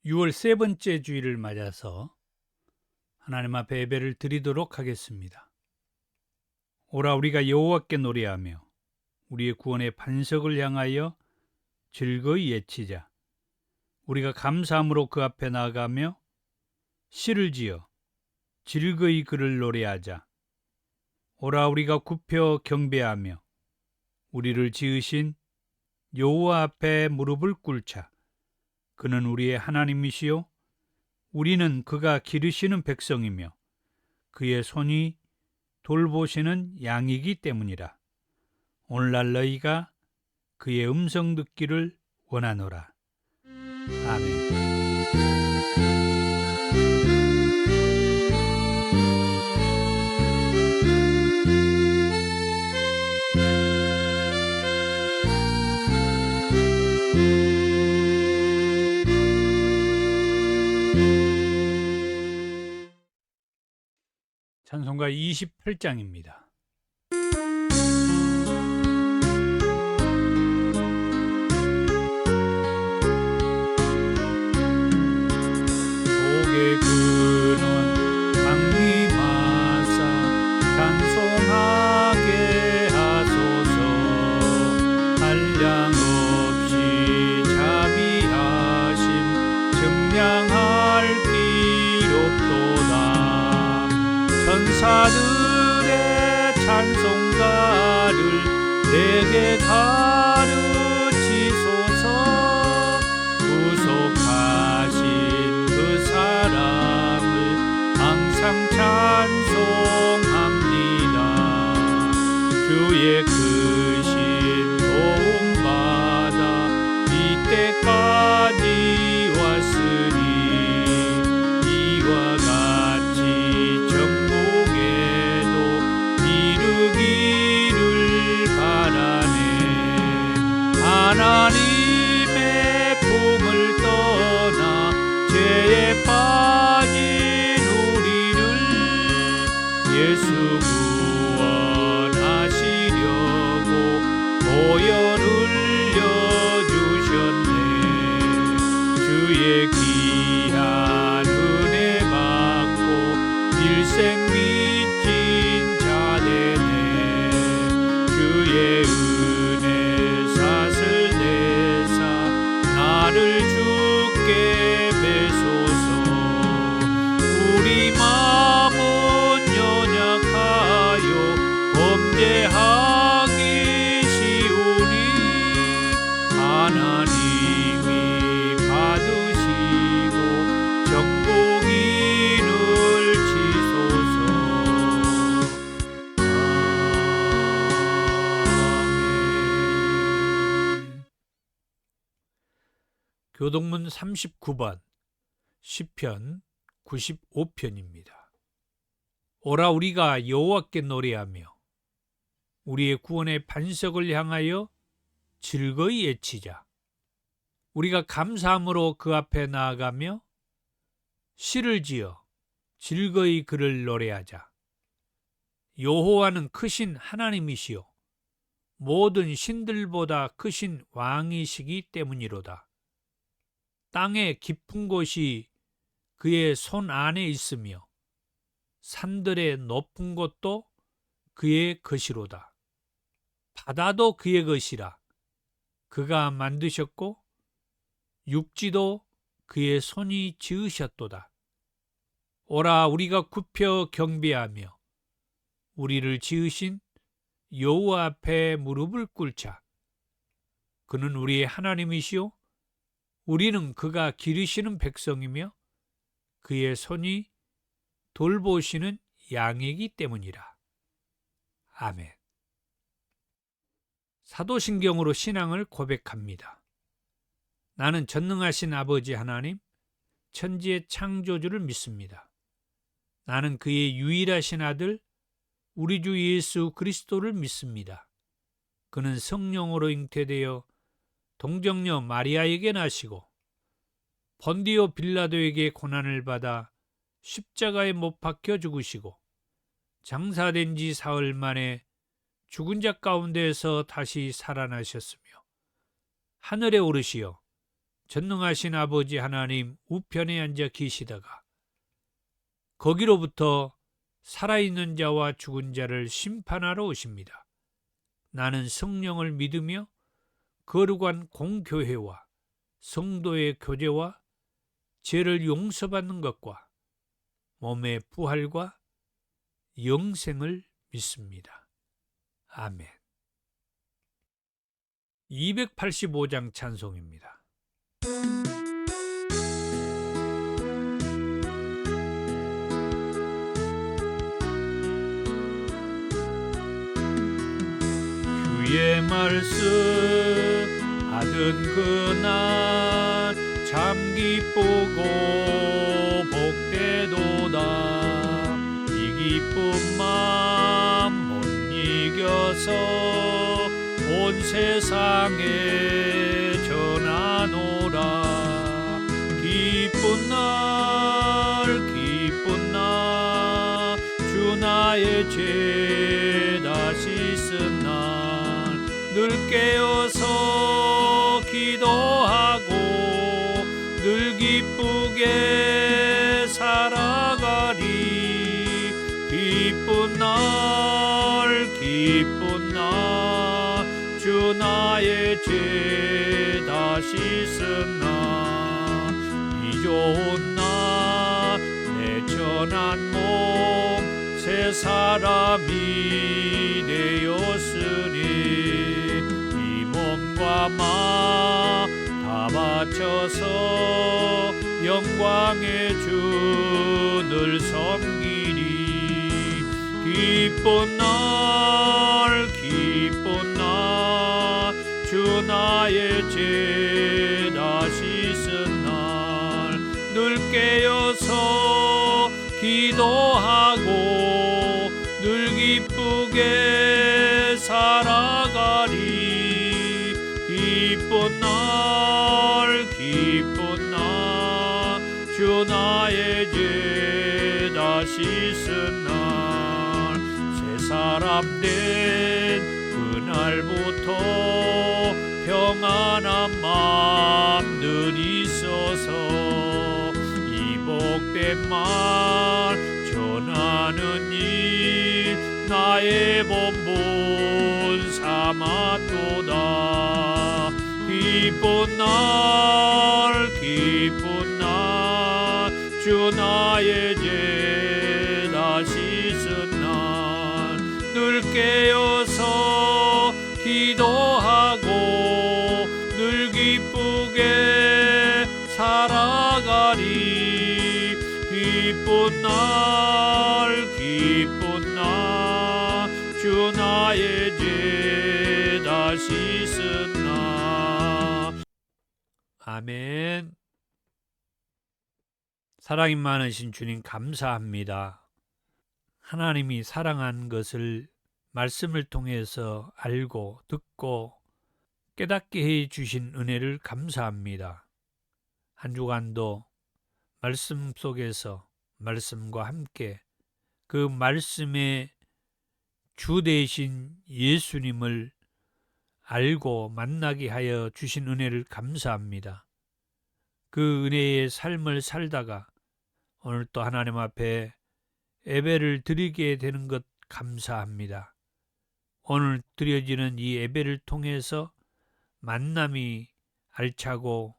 6월 세 번째 주일을 맞아서 하나님 앞에 예배를 드리도록 하겠습니다. 오라 우리가 여호와께 노래하며 우리의 구원의 반석을 향하여 즐거이 외치자. 우리가 감사함으로 그 앞에 나아가며 시를 지어 즐거이 그를 노래하자. 오라 우리가 굽혀 경배하며 우리를 지으신 여호와 앞에 무릎을 꿇자. 그는 우리의 하나님이시요 우리는 그가 기르시는 백성이며 그의 손이 돌보시는 양이기 때문이라. 오늘날 너희가 그의 음성 듣기를 원하노라. 아멘. 찬송가 28장입니다. 고개 그는 강림하사 찬송하게 하소서. 한량 없이 자비하심 증량할 길 없도다. 천사들의 찬송가를 내게 가르치소서. 구속하신 그 사랑을 항상 찬송합니다. 주의 크신 도움받아 이때까지 왔으니 이와 같이 정복에도 이르기를 바라네. 하나님의 품을 떠나 죄에 빠진 우리를 예수 구원하시려고 보혈 흘려주셨네. 주의 귀한 은혜 받고 일생 빚진 자 되네. 주의 은혜 삭을 내사 나를 주께 배소서. 우리 마음은 연약하여 범죄하기 쉬우니 하나님이 받으시고 정복인을 치소서. 아멘. 교동문 39번 시편 95편입니다. 오라 우리가 여호와께 노래하며 우리의 구원의 반석을 향하여 즐거이 외치자. 우리가 감사함으로 그 앞에 나아가며 시를 지어 즐거이 그를 노래하자. 여호와는 크신 하나님이시요 모든 신들보다 크신 왕이시기 때문이로다. 땅의 깊은 곳이 그의 손 안에 있으며 산들의 높은 곳도 그의 것이로다. 바다도 그의 것이라. 그가 만드셨고 육지도 그의 손이 지으셨도다. 오라 우리가 굽혀 경배하며 우리를 지으신 여호와 앞에 무릎을 꿇자. 그는 우리의 하나님이시요 우리는 그가 기르시는 백성이며 그의 손이 돌보시는 양이기 때문이라. 아멘. 사도신경으로 신앙을 고백합니다. 나는 전능하신 아버지 하나님, 천지의 창조주를 믿습니다. 나는 그의 유일하신 아들, 우리 주 예수 그리스도를 믿습니다. 그는 성령으로 잉태되어 동정녀 마리아에게 나시고 본디오 빌라도에게 고난을 받아 십자가에 못 박혀 죽으시고 장사된 지 사흘 만에 죽은 자 가운데에서 다시 살아나셨으며 하늘에 오르시어 전능하신 아버지 하나님 우편에 앉아 계시다가 거기로부터 살아있는 자와 죽은 자를 심판하러 오십니다. 나는 성령을 믿으며 거룩한 공교회와 성도의 교제와 죄를 용서받는 것과 몸의 부활과 영생을 믿습니다. 아멘. 285장 찬송입니다. 주의 말씀 받은 그날 참 기쁘고 복되도다. 이 기쁜 마음 못 이겨서 온 세상에 전하노라. 기쁜 날 주 나의 죄 다시 쓴 날 늘 깨어서 기도하고 늘 기쁘게 살아가리. 기쁜 날 주 나의 죄 다시 쓴 날 이 좋은 날 내 천한 몸 새 사람이 되었으니 이 몸과 마 다 바쳐서 영광의 주를 섬기리. 기쁜 날 주 나의 죄 다시 쓴 날 늘 깨어서 기도하고 늘 기쁘게 살아가리. 기쁜 날 주 나의 죄 다시 쓴 날 새 사람 된 그날부터 평안한 마음 늘 있어서 이 복된 말 전하는 일 나의 본분 삼았도다. 기쁜 날 주 나의 죄 다시 쓴 날 늘 깨어서 기도하고 늘 기쁘게 살아가리. 기쁜 날 주 나의 죄 다시 쓴 날. 아멘. 사랑이 많으신 주님 감사합니다. 하나님이 사랑한 것을 말씀을 통해서 알고 듣고 깨닫게 해 주신 은혜를 감사합니다. 한 주간도 말씀 속에서 말씀과 함께 그 말씀의 주 되신 예수님을 알고 만나게 하여 주신 은혜를 감사합니다. 그 은혜의 삶을 살다가 오늘 또 하나님 앞에 예배를 드리게 되는 것 감사합니다. 오늘 드려지는 이 예배를 통해서 만남이 알차고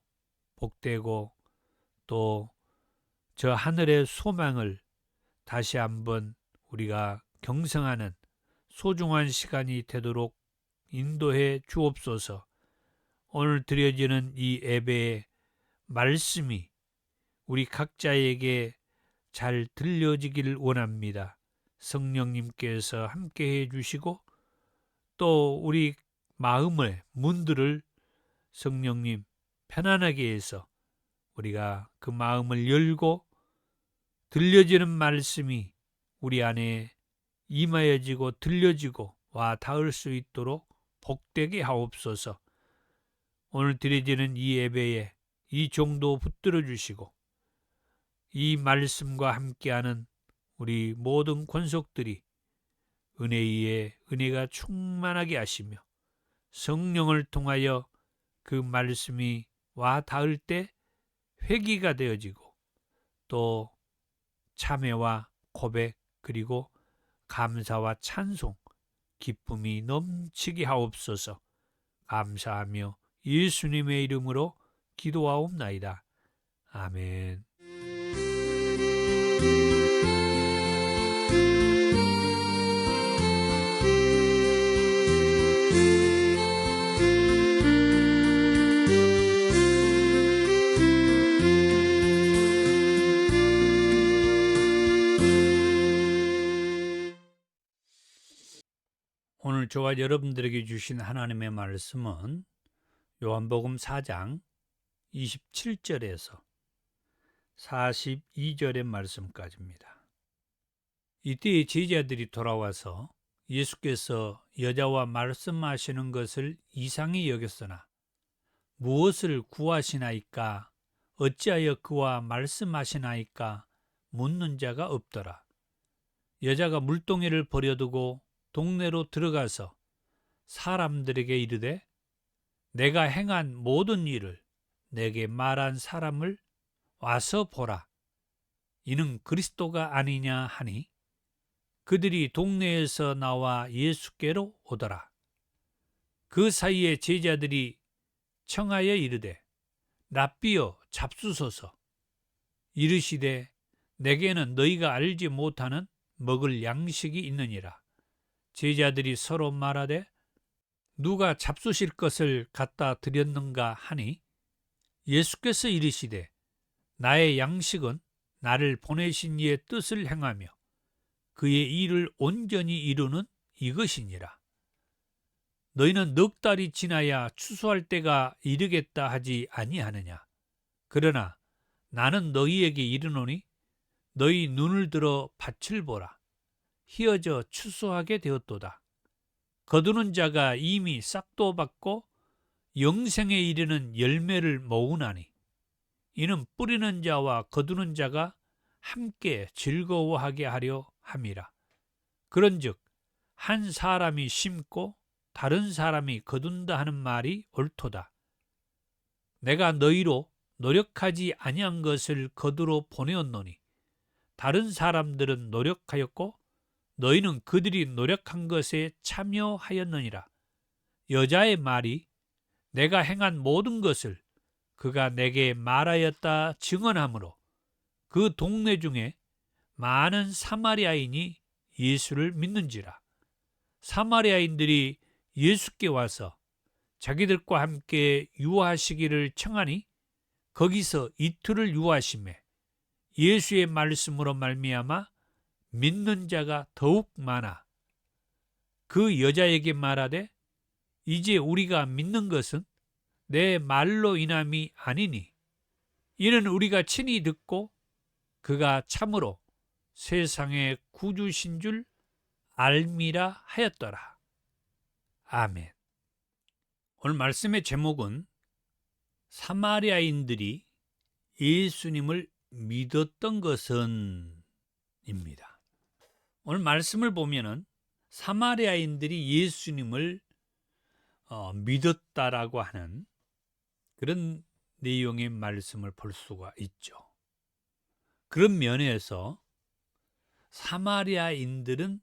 복되고 또 저 하늘의 소망을 다시 한번 우리가 경성하는 소중한 시간이 되도록 인도해 주옵소서. 오늘 드려지는 이 예배의 말씀이 우리 각자에게 잘 들려지기를 원합니다. 성령님께서 함께해 주시고 또 우리 마음의 문들을 성령님 편안하게 해서 우리가 그 마음을 열고 들려지는 말씀이 우리 안에 임하여지고 들려지고 와 닿을 수 있도록 복되게 하옵소서. 오늘 드려지는 이 예배에 이 정도 붙들어 주시고 이 말씀과 함께하는 우리 모든 권속들이 은혜 위에 은혜가 충만하게 하시며 성령을 통하여 그 말씀이 와 닿을 때 회개가 되어지고 또 참회와 고백 그리고 감사와 찬송, 기쁨이 넘치게 하옵소서. 감사하며 예수님의 이름으로 기도하옵나이다. 아멘. 오늘 저와 여러분들에게 주신 하나님의 말씀은 요한복음 4장 27절에서 42절의 말씀까지입니다. 이때 제자들이 돌아와서 예수께서 여자와 말씀하시는 것을 이상히 여겼으나 무엇을 구하시나이까? 어찌하여 그와 말씀하시나이까? 묻는 자가 없더라. 여자가 물동이를 버려두고 동네로 들어가서 사람들에게 이르되 내가 행한 모든 일을 내게 말한 사람을 와서 보라. 이는 그리스도가 아니냐 하니 그들이 동네에서 나와 예수께로 오더라. 그 사이에 제자들이 청하여 이르되 랍비여 잡수소서. 이르시되 내게는 너희가 알지 못하는 먹을 양식이 있느니라. 제자들이 서로 말하되 누가 잡수실 것을 갖다 드렸는가 하니 예수께서 이르시되 나의 양식은 나를 보내신 이의 뜻을 행하며 그의 일을 온전히 이루는 이것이니라. 너희는 넉 달이 지나야 추수할 때가 이르겠다 하지 아니하느냐. 그러나 나는 너희에게 이르노니 너희 눈을 들어 밭을 보라. 희어져 추수하게 되었도다. 거두는 자가 이미 싹도 받고 영생에 이르는 열매를 모으나니 이는 뿌리는 자와 거두는 자가 함께 즐거워하게 하려 함이라. 그런즉 한 사람이 심고 다른 사람이 거둔다 하는 말이 옳도다. 내가 너희로 노력하지 아니한 것을 거두러 보내었노니 다른 사람들은 노력하였고 너희는 그들이 노력한 것에 참여하였느니라. 여자의 말이 내가 행한 모든 것을 그가 내게 말하였다 증언하므로 그 동네 중에 많은 사마리아인이 예수를 믿는지라. 사마리아인들이 예수께 와서 자기들과 함께 유하시기를 청하니 거기서 이틀을 유하시매 예수의 말씀으로 말미암아 믿는 자가 더욱 많아 그 여자에게 말하되 이제 우리가 믿는 것은 내 말로 인함이 아니니 이는 우리가 친히 듣고 그가 참으로 세상의 구주신 줄 알미라 하였더라. 아멘. 오늘 말씀의 제목은 사마리아인들이 예수님을 믿었던 것은 입니다. 오늘 말씀을 보면은 사마리아인들이 예수님을 믿었다라고 하는 그런 내용의 말씀을 볼 수가 있죠. 그런 면에서 사마리아인들은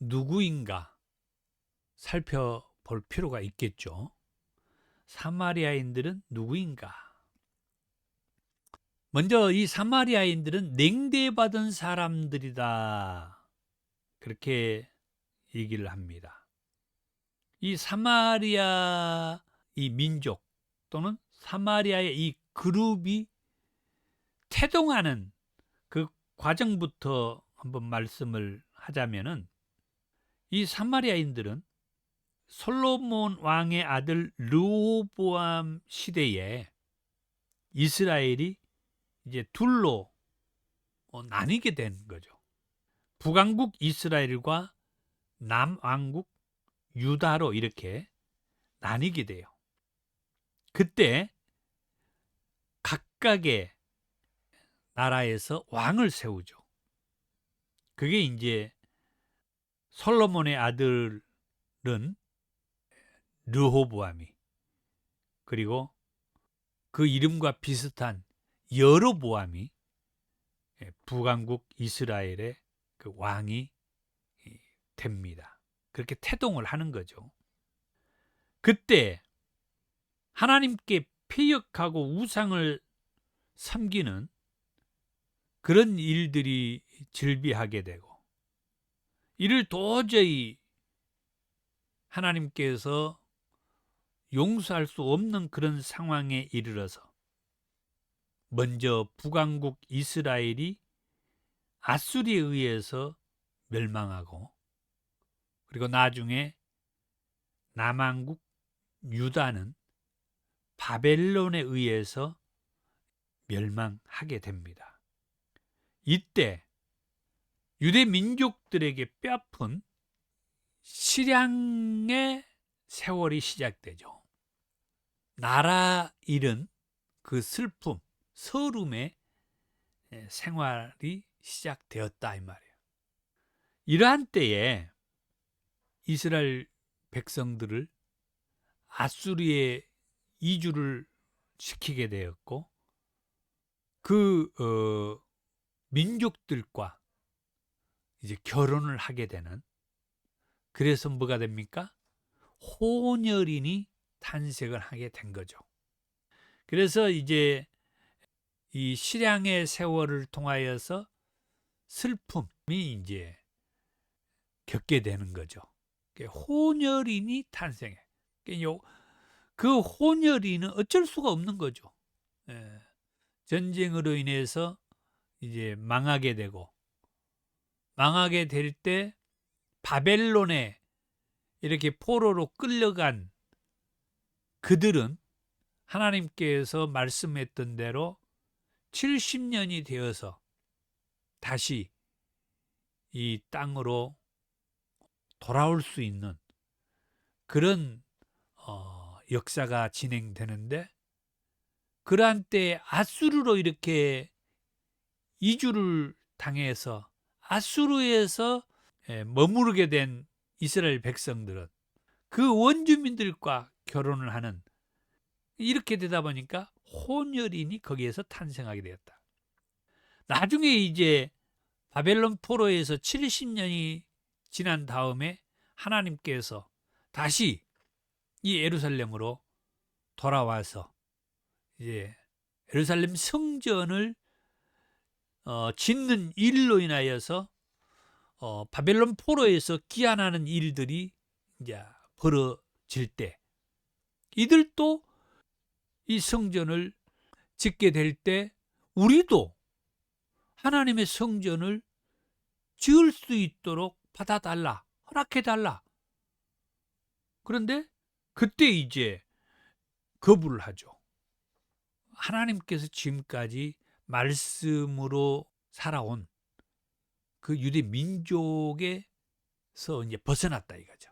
누구인가 살펴볼 필요가 있겠죠. 사마리아인들은 누구인가? 먼저 이 사마리아인들은 냉대받은 사람들이다. 그렇게 얘기를 합니다. 이 사마리아 이 민족 또는 사마리아의 이 그룹이 태동하는 그 과정부터 한번 말씀을 하자면은 이 사마리아인들은 솔로몬 왕의 아들 르호보암 시대에 이스라엘이 이제 둘로 나뉘게 된 거죠. 북왕국 이스라엘과 남왕국 유다로 이렇게 나뉘게 돼요. 그때 각각의 나라에서 왕을 세우죠. 그게 이제 솔로몬의 아들은 르호보암이, 그리고 그 이름과 비슷한 여로보암이 북왕국 이스라엘의 그 왕이 됩니다. 그렇게 태동을 하는 거죠. 그때 하나님께 패역하고 우상을 섬기는 그런 일들이 즐비하게 되고, 이를 도저히 하나님께서 용서할 수 없는 그런 상황에 이르러서 먼저 북왕국 이스라엘이 아수리에 의해서 멸망하고, 그리고 나중에 남왕국 유다는 바벨론에 의해서 멸망하게 됩니다. 이때 유대 민족들에게 뼈아픈 실향의 세월이 시작되죠. 나라 잃은 그 슬픔, 서름의 생활이 시작되었다 이 말이에요. 이러한 때에 이스라엘 백성들을 아수리에 이주를 시키게 되었고, 그 민족들과 이제 결혼을 하게 되는, 그래서 뭐가 됩니까? 혼혈인이 탄생을 하게 된 거죠. 그래서 이제 이 실향의 세월을 통하여서 슬픔이 이제 겪게 되는 거죠. 혼혈인이 탄생해. 그 혼혈인은 어쩔 수가 없는 거죠. 전쟁으로 인해서 이제 망하게 되고, 망하게 될 때 바벨론에 이렇게 포로로 끌려간 그들은 하나님께서 말씀했던 대로 70년이 되어서 다시 이 땅으로 돌아올 수 있는 그런 역사가 진행되는데, 그러한 때 아수르로 이렇게 이주를 당해서 아수르에서 머무르게 된 이스라엘 백성들은 그 원주민들과 결혼을 하는, 이렇게 되다 보니까 혼혈인이 거기에서 탄생하게 되었다. 나중에 이제 바벨론 포로에서 70년이 지난 다음에 하나님께서 다시 이 예루살렘으로 돌아와서 이제 예루살렘 성전을 짓는 일로 인하여서 바벨론 포로에서 귀환하는 일들이 이제 벌어질 때, 이들도 이 성전을 짓게 될 때 우리도 하나님의 성전을 지을 수 있도록 받아달라, 허락해달라. 그런데 그때 이제 거부를 하죠. 하나님께서 지금까지 말씀으로 살아온 그 유대 민족에서 이제 벗어났다 이거죠.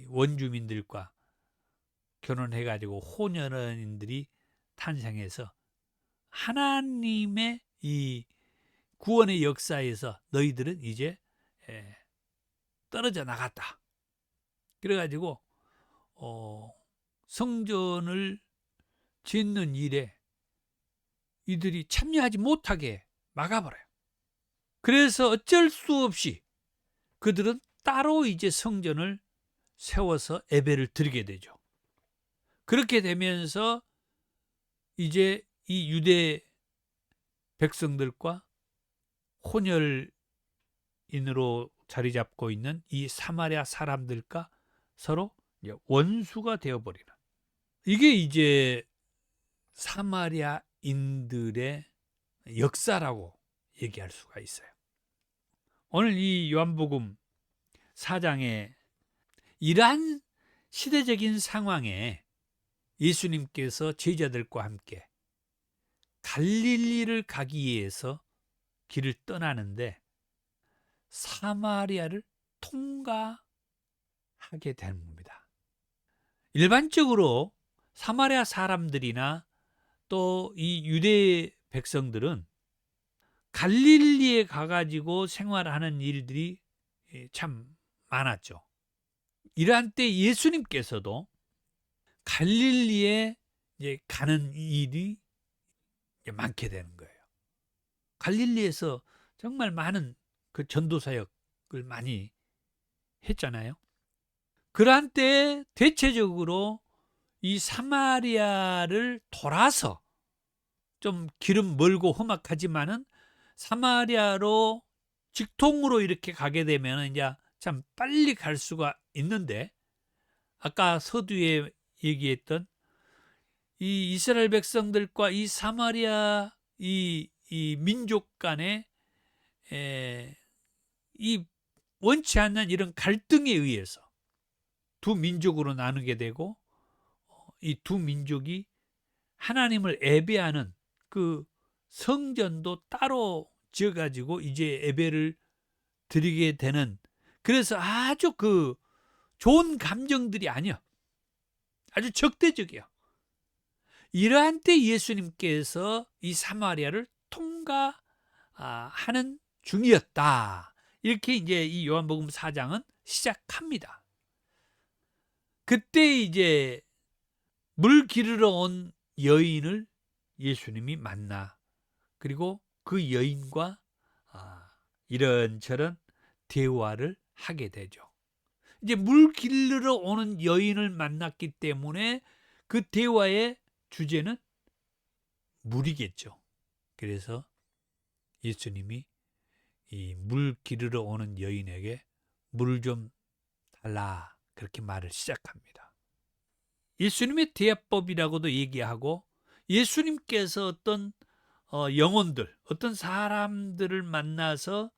원주민들과 결혼해가지고 혼혈인들이 탄생해서 하나님의 이 구원의 역사에서 너희들은 이제 떨어져 나갔다. 그래가지고 성전을 짓는 일에 이들이 참여하지 못하게 막아버려요. 그래서 어쩔 수 없이 그들은 따로 이제 성전을 세워서 예배를 드리게 되죠. 그렇게 되면서 이제 이 유대 백성들과 혼혈인으로 자리 잡고 있는 이 사마리아 사람들과 서로 원수가 되어버리는, 이게 이제 사마리아인들의 역사라고 얘기할 수가 있어요. 오늘 이 요한복음 4장에 이러한 시대적인 상황에 예수님께서 제자들과 함께 갈릴리를 가기 위해서 길을 떠나는데 사마리아를 통과하게 되는 겁니다. 일반적으로 사마리아 사람들이나 또 이 유대 백성들은 갈릴리에 가가지고 생활하는 일들이 참 많았죠. 이러한 때 예수님께서도 갈릴리에 이제 가는 일이 이제 많게 되는 거예요. 갈릴리에서 정말 많은 그 전도 사역을 많이 했잖아요. 그러한 때에 대체적으로 이 사마리아를 돌아서, 좀 길은 멀고 험악하지만은 사마리아로 직통으로 이렇게 가게 되면 이제 참 빨리 갈 수가 있는데, 아까 서두에 얘기했던 이 이스라엘 백성들과 이 사마리아 이 민족 간의 이 원치 않는 이런 갈등에 의해서 두 민족으로 나누게 되고, 이 두 민족이 하나님을 예배하는 그 성전도 따로 지어가지고 이제 예배를 드리게 되는, 그래서 아주 그 좋은 감정들이 아니야. 아주 적대적이야. 이러한 때 예수님께서 이 사마리아를 통과하는 중이었다. 이렇게 이제 이 요한복음 4장은 시작합니다. 그때 이제 물 기르러 온 여인을 예수님이 만나, 그리고 그 여인과 이런저런 대화를 하게 되죠. 이제 물 기르러 오는 여인을 만났기 때문에 그 대화의 주제는 물이겠죠. 그래서 예수님이 이 물 기르러 오는 여인에게 물 좀 달라, 그렇게 말을 시작합니다. 예수님의 대화법이라고도 얘기하고, 예수님께서 어떤 영혼들, 어떤 사람들을 만나서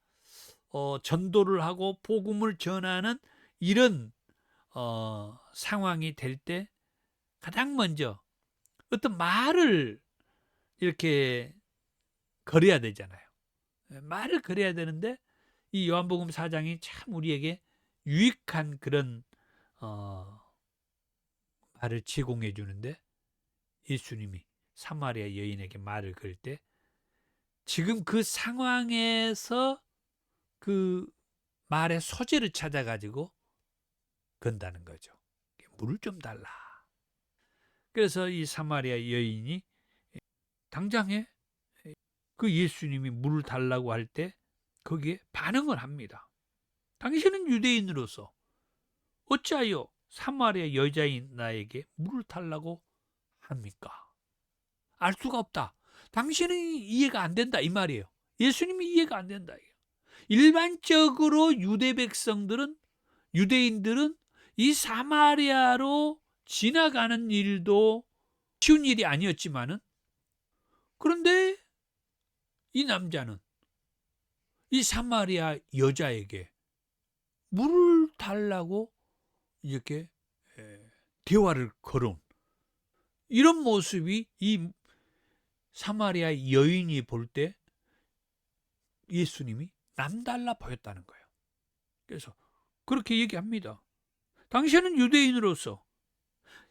전도를 하고 복음을 전하는 이런 상황이 될 때 가장 먼저 어떤 말을 이렇게 걸어야 되잖아요. 말을 걸어야 되는데 이 요한복음 4장이 참 우리에게 유익한 그런 말을 제공해 주는데, 예수님이 사마리아 여인에게 말을 걸 때 지금 그 상황에서 그 말의 소재를 찾아가지고 건다는 거죠. 물을 좀 달라. 그래서 이 사마리아 여인이 당장에 그 예수님이 물을 달라고 할 때 거기에 반응을 합니다. 당신은 유대인으로서 어찌하여 사마리아 여자인 나에게 물을 달라고 합니까? 알 수가 없다. 당신은 이해가 안 된다, 이 말이에요. 예수님이 이해가 안 된다. 일반적으로 유대 백성들은, 유대인들은 이 사마리아로 지나가는 일도 쉬운 일이 아니었지만은, 그런데 이 남자는 이 사마리아 여자에게 물을 달라고 이렇게 대화를 걸은 이런 모습이 이 사마리아 여인이 볼 때 예수님이 남달라 보였다는 거예요. 그래서 그렇게 얘기합니다. 당신은 유대인으로서,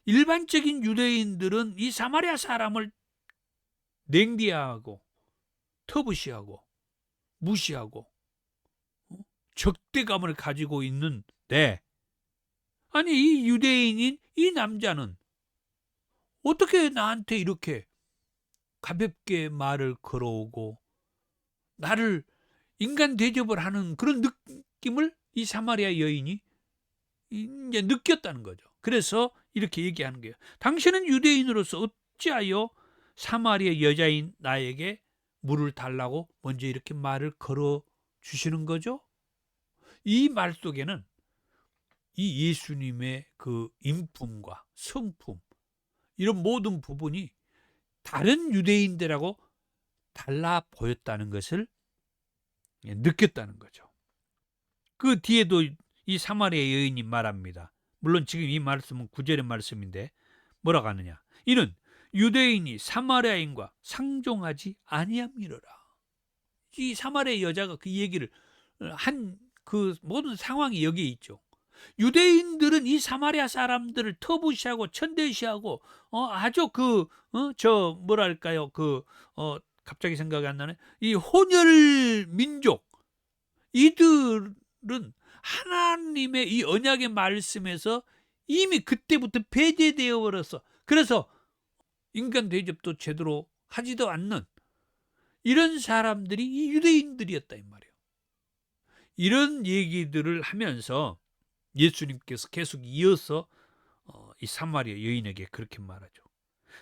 일반적인 유대인들은 이 사마리아 사람을 냉대하고 터부시하고 무시하고 적대감을 가지고 있는데, 아니 이 유대인인 이 남자는 어떻게 나한테 이렇게 가볍게 말을 걸어오고 나를 인간 대접을 하는 그런 느낌을 이 사마리아 여인이 이제 느꼈다는 거죠. 그래서 이렇게 얘기하는 거예요. 당신은 유대인으로서 어찌하여 사마리아 여자인 나에게 물을 달라고 먼저 이렇게 말을 걸어 주시는 거죠? 이 말 속에는 이 예수님의 그 인품과 성품, 이런 모든 부분이 다른 유대인들하고 달라 보였다는 것을 느꼈다는 거죠. 그 뒤에도 이 사마리아 여인이 말합니다. 물론 지금 이 말씀은 9절의 말씀인데 뭐라고 하느냐? 이는 유대인이 사마리아인과 상종하지 아니함이로라. 이 사마리아 여자가 그 얘기를 한 그 모든 상황이 여기에 있죠. 유대인들은 이 사마리아 사람들을 터부시하고 천대시하고 아주 저 뭐랄까요, 갑자기 생각이 안 나네. 이 혼혈 민족, 이들은 하나님의 이 언약의 말씀에서 이미 그때부터 배제되어 버렸어. 그래서 인간 대접도 제대로 하지도 않는 이런 사람들이 이 유대인들이었다 이 말이에요. 이런 얘기들을 하면서 예수님께서 계속 이어서 이 사마리아 여인에게 그렇게 말하죠.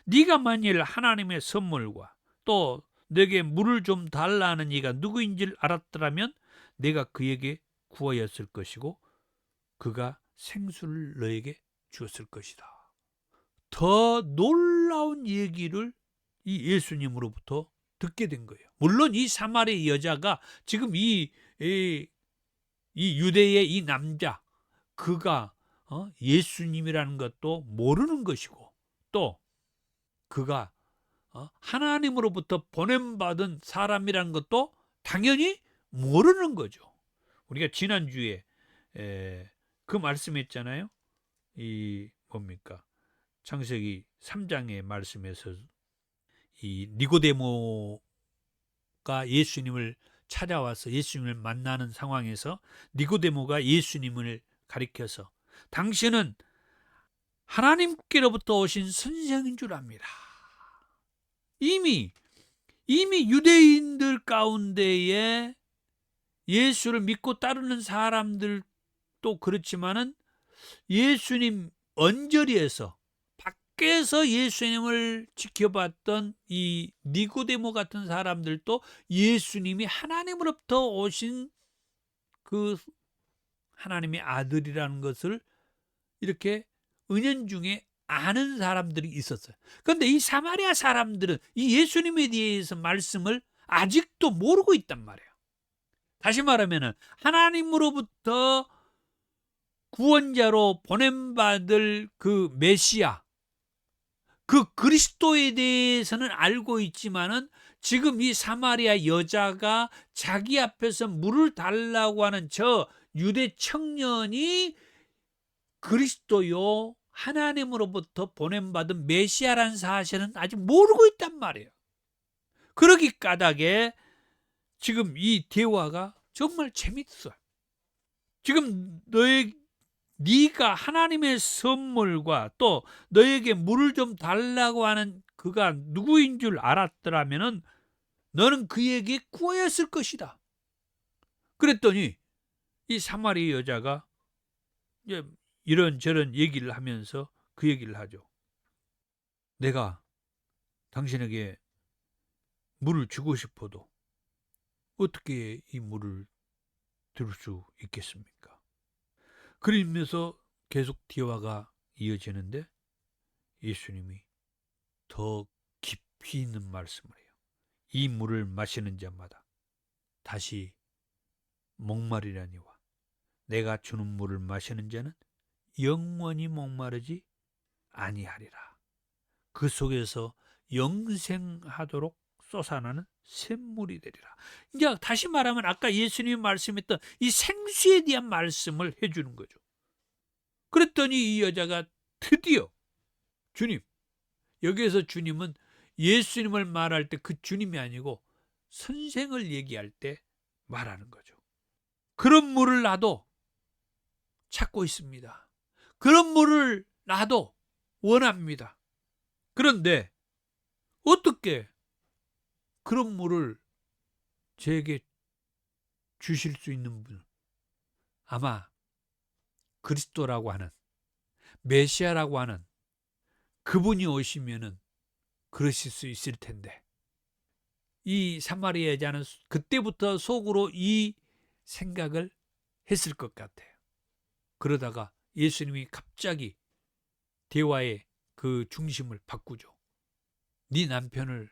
네가 만일 하나님의 선물과 또 내게 물을 좀 달라는 이가 누구인 줄 알았더라면 내가 그에게 구하였을 것이고 그가 생수를 너에게 주었을 것이다. 더 놀라운 얘기를 이 예수님으로부터 듣게 된 거예요. 물론 이 사마리아 여자가 지금 이 유대의 이 남자 그가 예수님이라는 것도 모르는 것이고 또 그가 하나님으로부터 보냄받은 사람이라는 것도 당연히 모르는 거죠. 우리가 지난주에 그 말씀했잖아요. 이 뭡니까? 창세기 3장의 말씀에서 이 니고데모가 예수님을 찾아와서 예수님을 만나는 상황에서 니고데모가 예수님을 가리켜서 당신은 하나님께로부터 오신 선생인 줄 압니다. 이미 유대인들 가운데에 예수를 믿고 따르는 사람들도 그렇지만은 예수님 언저리에서 밖에서 예수님을 지켜봤던 이 니고데모 같은 사람들도 예수님이 하나님으로부터 오신 그 하나님의 아들이라는 것을 이렇게 은연중에 아는 사람들이 있었어요. 그런데 이 사마리아 사람들은 이 예수님에 대해서 말씀을 아직도 모르고 있단 말이에요. 다시 말하면 하나님으로부터 구원자로 보냄받을 그 메시아, 그 그리스도에 대해서는 알고 있지만은 지금 이 사마리아 여자가 자기 앞에서 물을 달라고 하는 저 유대 청년이 그리스도요 하나님으로부터 보냄받은 메시아라는 사실은 아직 모르고 있단 말이에요. 그러기 까닭에 지금 이 대화가 정말 재밌어요. 지금 네가 하나님의 선물과 또 너에게 물을 좀 달라고 하는 그가 누구인 줄 알았더라면은 너는 그에게 구하였을 것이다. 그랬더니 이 사마리아 여자가 이런저런 얘기를 하면서 그 얘기를 하죠. 내가 당신에게 물을 주고 싶어도 어떻게 이 물을 들 수 있겠습니까? 그러면서 계속 대화가 이어지는데 예수님이 더 깊이 있는 말씀을 해요. 이 물을 마시는 자마다 다시 목마르려니와 내가 주는 물을 마시는 자는 영원히 목마르지 아니하리라. 그 속에서 영생하도록 솟아나는 샘물이 되리라. 이제 다시 말하면 아까 예수님이 말씀했던 이 생수에 대한 말씀을 해주는 거죠. 그랬더니 이 여자가 드디어 주님, 여기에서 주님은 예수님을 말할 때 그 주님이 아니고 선생을 얘기할 때 말하는 거죠. 그런 물을 나도 찾고 있습니다. 그런 물을 나도 원합니다. 그런데 어떻게 그런 물을 저에게 주실 수 있는 분? 아마 그리스도라고 하는 메시아라고 하는 그분이 오시면은 그러실 수 있을 텐데 이 사마리아 여자는 그때부터 속으로 이 생각을 했을 것 같아요. 그러다가 예수님이 갑자기 대화의 그 중심을 바꾸죠. 네 남편을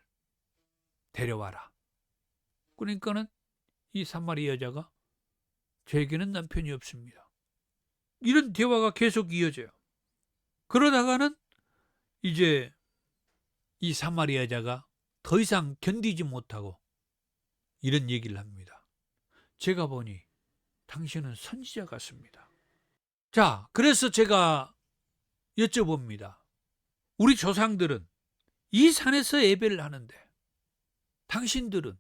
데려와라. 그러니까는 이 사마리아 여자가 저에게는 남편이 없습니다. 이런 대화가 계속 이어져요. 그러다가는 이제 이 사마리아 여자가 더 이상 견디지 못하고 이런 얘기를 합니다. 제가 보니 당신은 선지자 같습니다. 자, 그래서 제가 여쭤봅니다. 우리 조상들은 이 산에서 예배를 하는데 당신들은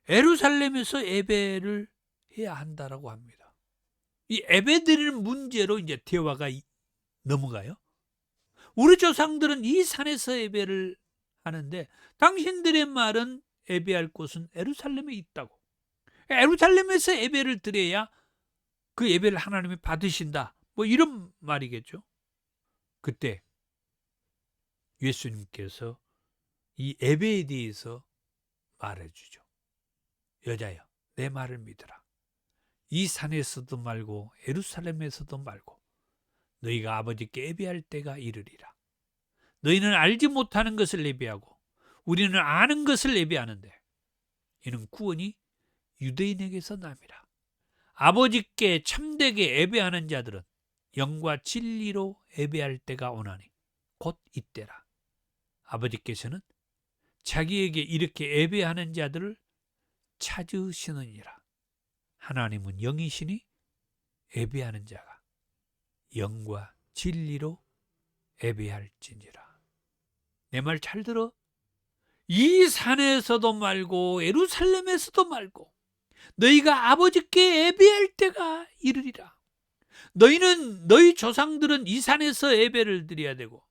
예루살렘에서 예배를 해야 한다라고 합니다. 이 예배 드리는 문제로 이제 대화가 넘어가요. 우리 조상들은 이 산에서 예배를 하는데 당신들의 말은 예배할 곳은 예루살렘에 있다고. 예루살렘에서 예배를 드려야 그 예배를 하나님이 받으신다. 뭐 이런 말이겠죠. 그때 예수님께서 이 예배에 대해서 말해주죠. 여자여, 내 말을 믿으라. 이 산에서도 말고 예루살렘에서도 말고 너희가 아버지께 예배할 때가 이르리라. 너희는 알지 못하는 것을 예배하고 우리는 아는 것을 예배하는데 이는 구원이 유대인에게서 남이라. 아버지께 참되게 예배하는 자들은 영과 진리로 예배할 때가 오나니 곧 이때라. 아버지께서는 자기에게 이렇게 예배하는 자들을 찾으시느니라. 하나님은 영이시니 예배하는 자가 영과 진리로 예배할지니라. 내 말 잘 들어. 이 산에서도 말고 예루살렘에서도 말고 너희가 아버지께 예배할 때가 이르리라. 너희 조상들은 이 산에서 예배를 드려야 되고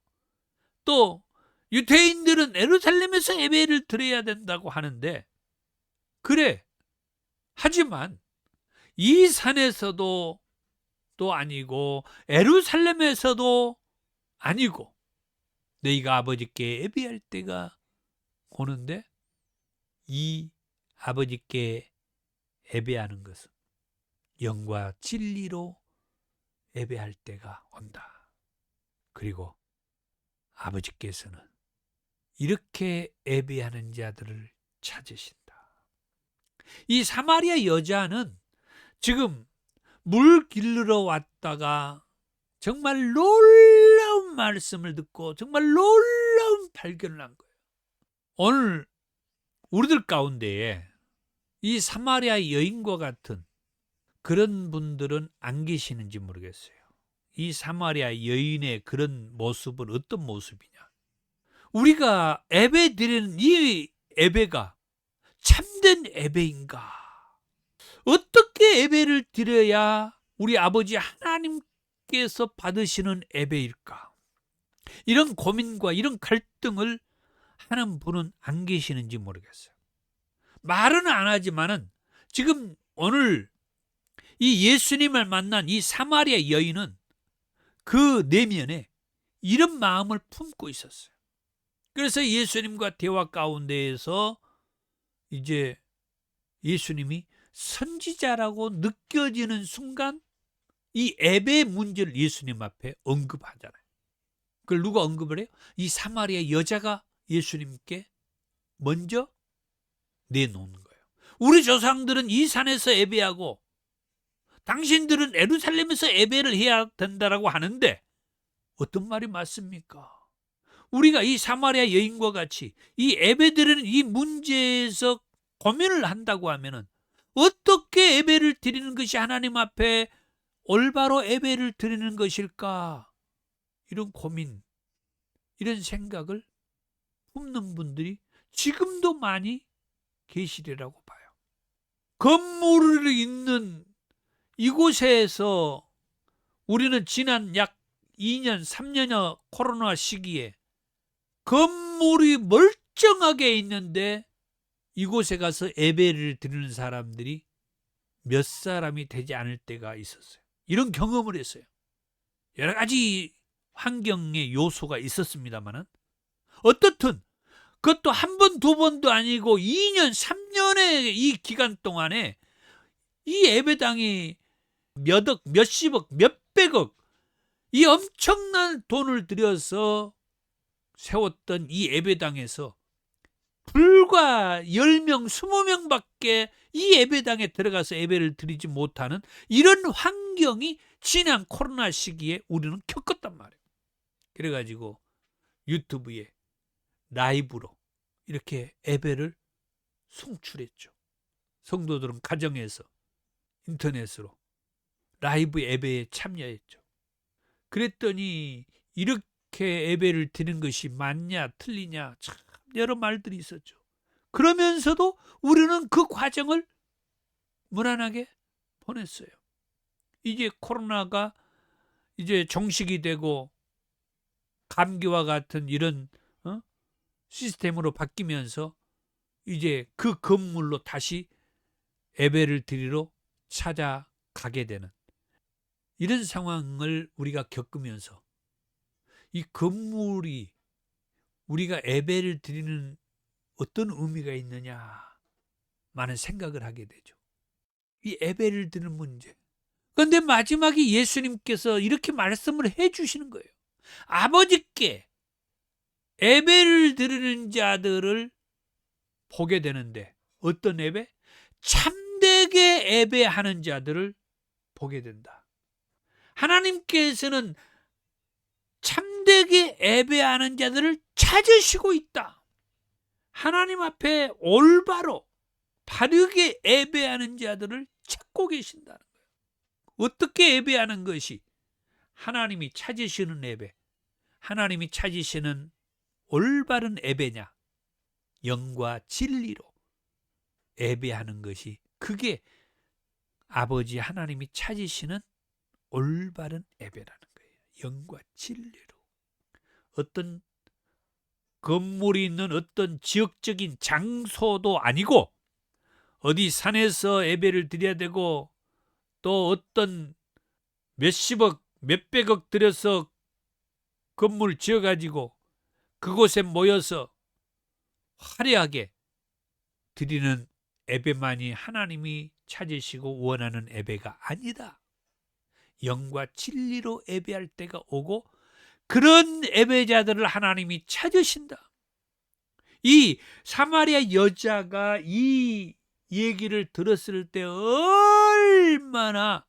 또 유대인들은 예루살렘에서 예배를 드려야 된다고 하는데, 그래, 하지만 이 산에서도 또 아니고 예루살렘에서도 아니고 너희가 아버지께 예배할 때가 오는데 이 아버지께 예배하는 것은 영과 진리로 예배할 때가 온다. 그리고 아버지께서는 이렇게 예배하는 자들을 찾으신다. 이 사마리아 여자는 지금 물 길르러 왔다가 정말 놀라운 말씀을 듣고 정말 놀라운 발견을 한 거예요. 오늘 우리들 가운데에 이 사마리아 여인과 같은 그런 분들은 안 계시는지 모르겠어요. 이 사마리아 여인의 그런 모습은 어떤 모습이냐? 우리가 예배 드리는 이 예배가 참된 예배인가? 어떻게 예배를 드려야 우리 아버지 하나님께서 받으시는 예배일까? 이런 고민과 이런 갈등을 하는 분은 안 계시는지 모르겠어요. 말은 안 하지만은 지금 오늘 이 예수님을 만난 이 사마리아 여인은 그 내면에 이런 마음을 품고 있었어요. 그래서 예수님과 대화 가운데에서 이제 예수님이 선지자라고 느껴지는 순간 이 예배의 문제를 예수님 앞에 언급하잖아요. 그걸 누가 언급을 해요? 이 사마리아 여자가 예수님께 먼저 내놓는 거예요. 우리 조상들은 이 산에서 예배하고 당신들은 예루살렘에서 예배를 해야 된다라고 하는데 어떤 말이 맞습니까? 우리가 이 사마리아 여인과 같이 이 예배드리는 이 문제에서 고민을 한다고 하면은 어떻게 예배를 드리는 것이 하나님 앞에 올바로 예배를 드리는 것일까? 이런 고민, 이런 생각을 품는 분들이 지금도 많이 계시리라고 봐요. 건물이 있는 이곳에서 우리는 지난 약 2년, 3년여 코로나 시기에 건물이 멀쩡하게 있는데 이곳에 가서 예배를 드리는 사람들이 몇 사람이 되지 않을 때가 있었어요. 이런 경험을 했어요. 여러 가지 환경의 요소가 있었습니다만은 어떻든 그것도 한 번, 두 번도 아니고 2년, 3년의 이 기간 동안에 이 예배당이 몇억, 몇십억, 몇백억 이 엄청난 돈을 들여서 세웠던 이 예배당에서 불과 10명, 20명밖에 이 예배당에 들어가서 예배를 드리지 못하는 이런 환경이 지난 코로나 시기에 우리는 겪었단 말이에요. 그래가지고 유튜브에 라이브로 이렇게 예배를 송출했죠. 성도들은 가정에서 인터넷으로 라이브 예배에 참여했죠. 그랬더니 이렇게 예배를 드리는 것이 맞냐 틀리냐 참 여러 말들이 있었죠. 그러면서도 우리는 그 과정을 무난하게 보냈어요. 이제 코로나가 이제 종식이 되고 감기와 같은 이런 시스템으로 바뀌면서 이제 그 건물로 다시 예배를 드리러 찾아가게 되는 이런 상황을 우리가 겪으면서 이 건물이 우리가 예배를 드리는 어떤 의미가 있느냐 많은 생각을 하게 되죠. 이 예배를 드리는 문제. 그런데 마지막에 예수님께서 이렇게 말씀을 해주시는 거예요. 아버지께 예배를 드리는 자들을 보게 되는데 어떤 예배? 참되게 예배하는 자들을 보게 된다. 하나님께서는 참되게 예배하는 자들을 찾으시고 있다. 하나님 앞에 올바로 바르게 예배하는 자들을 찾고 계신다는 거예요. 어떻게 예배하는 것이 하나님이 찾으시는 예배, 하나님이 찾으시는 올바른 예배냐? 영과 진리로 예배하는 것이 그게 아버지 하나님이 찾으시는 올바른 예배라는 거예요. 영과 진리로. 어떤 건물이 있는 어떤 지역적인 장소도 아니고 어디 산에서 예배를 드려야 되고 또 어떤 몇십억, 몇백억 들여서 건물 지어가지고 그곳에 모여서 화려하게 드리는 예배만이 하나님이 찾으시고 원하는 예배가 아니다. 영과 진리로 예배할 때가 오고 그런 예배자들을 하나님이 찾으신다. 이 사마리아 여자가 이 얘기를 들었을 때 얼마나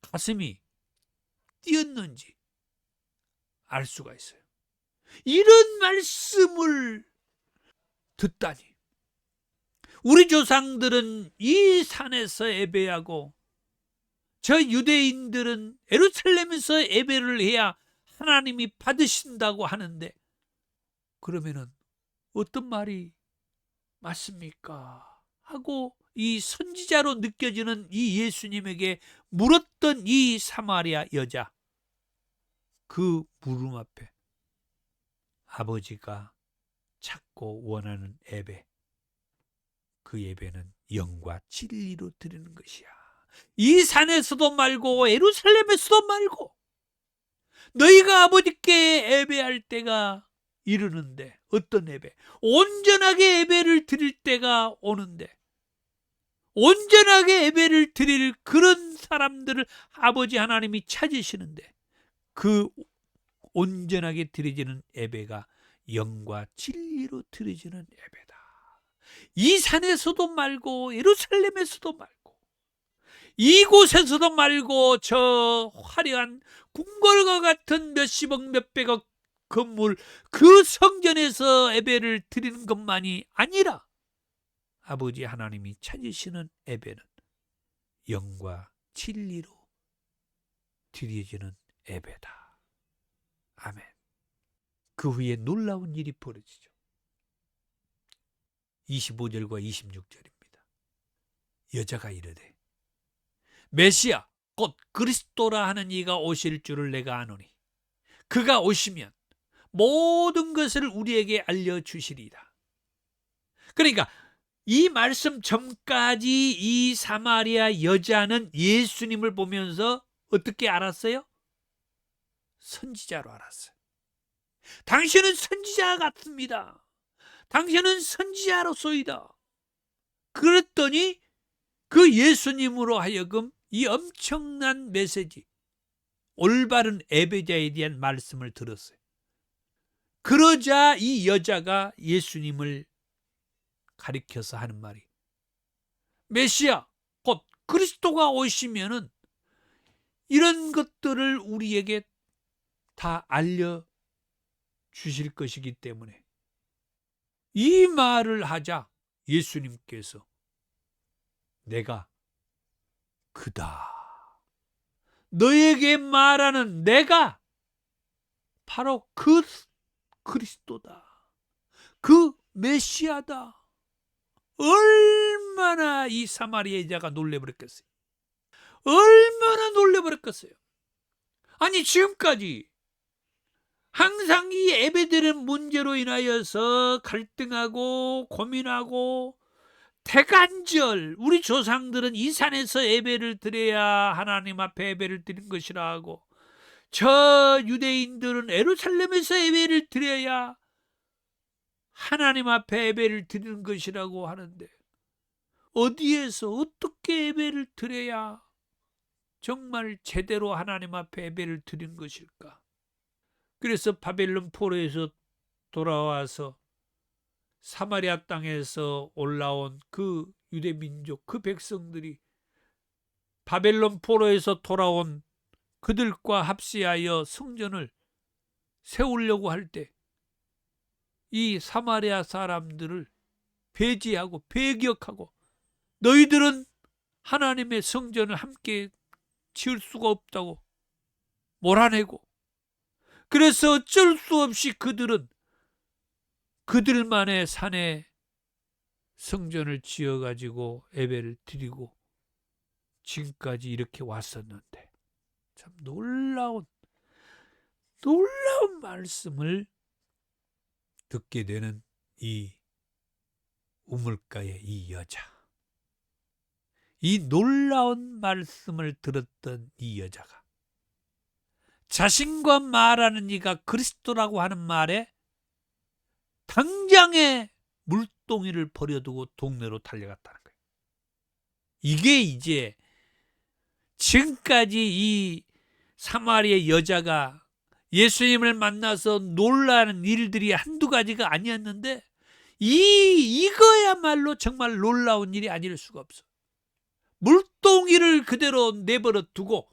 가슴이 뛰었는지 알 수가 있어요. 이런 말씀을 듣다니. 우리 조상들은 이 산에서 예배하고 저 유대인들은 예루살렘에서 예배를 해야 하나님이 받으신다고 하는데 그러면은 어떤 말이 맞습니까? 하고 이 선지자로 느껴지는 이 예수님에게 물었던 이 사마리아 여자, 그 물음 앞에 아버지가 찾고 원하는 예배, 그 예배는 영과 진리로 드리는 것이야. 이 산에서도 말고 예루살렘에서도 말고 너희가 아버지께 예배할 때가 이르는데 어떤 예배? 온전하게 예배를 드릴 때가 오는데 온전하게 예배를 드릴 그런 사람들을 아버지 하나님이 찾으시는데 그 온전하게 드려지는 예배가 영과 진리로 드려지는 예배다. 이 산에서도 말고 예루살렘에서도 말고 이곳에서도 말고 저 화려한 궁궐과 같은 몇십억 몇백억 건물 그 성전에서 예배를 드리는 것만이 아니라 아버지 하나님이 찾으시는 예배는 영과 진리로 드려지는 예배다. 아멘. 그 후에 놀라운 일이 벌어지죠. 25절과 26절입니다. 여자가 이르되 메시아 곧 그리스도라 하는 이가 오실 줄을 내가 아노니 그가 오시면 모든 것을 우리에게 알려주시리이다. 그러니까 이 말씀 전까지 이 사마리아 여자는 예수님을 보면서 어떻게 알았어요? 선지자로 알았어요. 당신은 선지자 같습니다. 당신은 선지자로소이다. 그랬더니 그 예수님으로 하여금 이 엄청난 메시지, 올바른 예배자에 대한 말씀을 들었어요. 그러자 이 여자가 예수님을 가리켜서 하는 말이 메시아 곧 그리스도가 오시면은 이런 것들을 우리에게 다 알려주실 것이기 때문에 이 말을 하자 예수님께서 내가 그다. 너에게 말하는 내가 바로 그 그리스도다. 그 메시아다. 얼마나 이 사마리아 여자가 놀래버렸겠어요. 얼마나 놀래버렸겠어요. 아니 지금까지 항상 이 예배드리는 문제로 인하여서 갈등하고 고민하고, 대간절 우리 조상들은 이 산에서 예배를 드려야 하나님 앞에 예배를 드린 것이라 하고, 저 유대인들은 예루살렘에서 예배를 드려야 하나님 앞에 예배를 드리는 것이라고 하는데, 어디에서 어떻게 예배를 드려야 정말 제대로 하나님 앞에 예배를 드린 것일까? 그래서 바벨론 포로에서 돌아와서 사마리아 땅에서 올라온 그 유대 민족, 그 백성들이 바벨론 포로에서 돌아온 그들과 합시하여 성전을 세우려고 할 때 이 사마리아 사람들을 배제하고 배격하고, 너희들은 하나님의 성전을 함께 지을 수가 없다고 몰아내고, 그래서 어쩔 수 없이 그들은 그들만의 산에 성전을 지어가지고 예배를 드리고 지금까지 이렇게 왔었는데, 참 놀라운 말씀을 듣게 되는 이 우물가의 이 여자. 이 놀라운 말씀을 들었던 이 여자가 자신과 말하는 이가 그리스도라고 하는 말에 당장에 물동이를 버려두고 동네로 달려갔다는 거예요. 이게 이제 지금까지 이 사마리아 여자가 예수님을 만나서 놀라는 일들이 한두 가지가 아니었는데, 이거야말로 정말 놀라운 일이 아닐 수가 없어. 물동이를 그대로 내버려 두고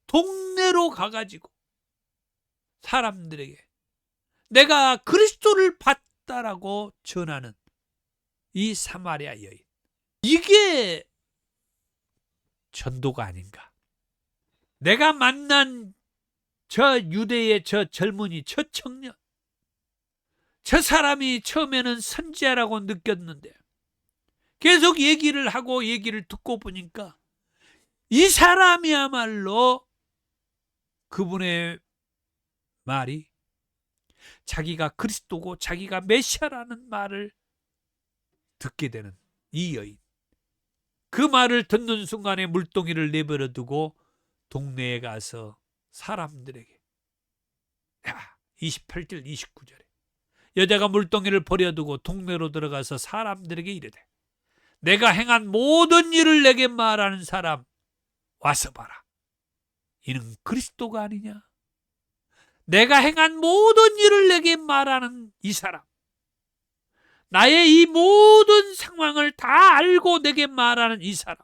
동네로 가가지고 사람들에게 내가 그리스도를 봤다라고 전하는 이 사마리아 여인. 이게 전도가 아닌가. 내가 만난 저 유대의 저 젊은이, 저 청년, 저 사람이 처음에는 선지자라고 느꼈는데 계속 얘기를 하고 얘기를 듣고 보니까 이 사람이야말로 그분의 말이 자기가 그리스도고 자기가 메시아라는 말을 듣게 되는 이 여인. 그 말을 듣는 순간에 물동이를 내버려 두고 동네에 가서 사람들에게, 28절 29절에 여자가 물동이를 버려두고 동네로 들어가서 사람들에게 이르되, 내가 행한 모든 일을 내게 말하는 사람 와서 봐라. 이는 그리스도가 아니냐? 내가 행한 모든 일을 내게 말하는 이 사람, 나의 이 모든 상황을 다 알고 내게 말하는 이 사람,